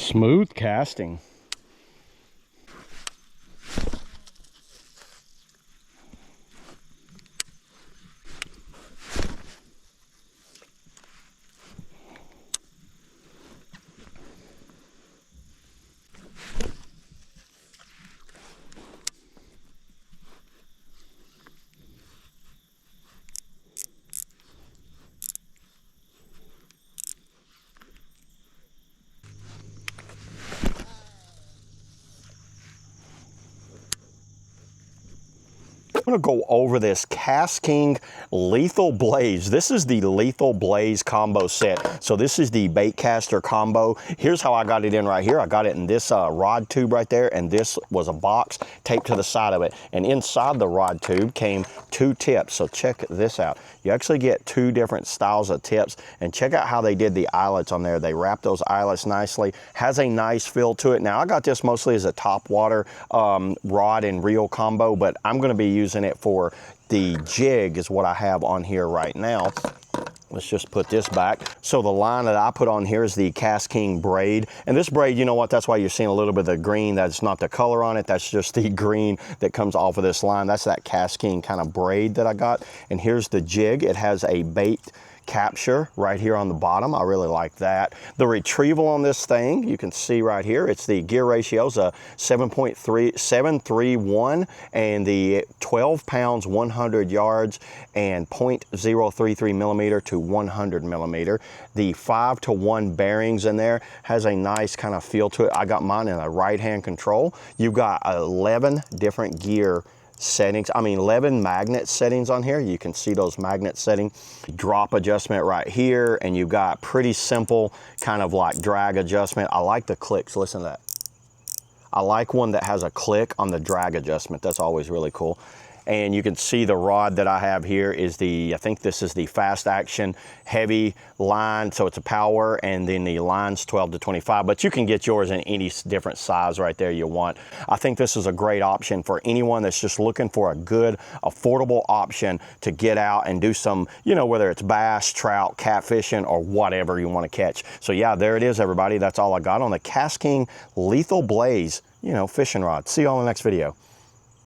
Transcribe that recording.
Smooth casting. I'm gonna go over this KastKing Lethal Blaze. This is the Lethal Blaze combo set. So this is the Baitcaster combo. Here's how I got it in right here. I got it in this rod tube right there, and this was a box taped to the side of it. And inside the rod tube came 2 tips. So check this out. You actually get 2 different styles of tips, and check out how they did the eyelets on there. They wrapped those eyelets nicely. Has a nice feel to it. Now I got this mostly as a top water rod and reel combo, but I'm gonna be using it for the jig is what I have on here right now. Let's just put this back. So the line that I put on here is the KastKing braid. And this braid, you know what, that's why you're seeing a little bit of the green. That's not the color on it, that's just the green that comes off of this line. That's that KastKing kind of braid that I got. And here's the jig. It has a bait capture right here on the bottom. I really like that. The retrieval on this thing, you can see right here, it's the gear ratio is a 7.731 and the 12 pounds, 100 yards and 0.033 millimeter to 100 millimeter. The 5-to-1 bearings in there has a nice kind of feel to it. I got mine in a right-hand control. You've got 11 different gear settings, 11 magnet settings on here. You can see those magnet settings. Drop adjustment right here, and you've got pretty simple kind of like drag adjustment. I like the clicks, listen to that. I like one that has a click on the drag adjustment. That's always really cool. And you can see the rod that I have here is the, I think this is the fast action heavy line, so it's a power, and then the line's 12 to 25, but you can get yours in any different size right there you want. I think this is a great option for anyone that's just looking for a good, affordable option to get out and do some, you know, whether it's bass, trout, catfishing, or whatever you want to catch. So yeah, there it is, everybody. That's all I got on the KastKing Lethal Blaze, you know, fishing rod. See you all in the next video.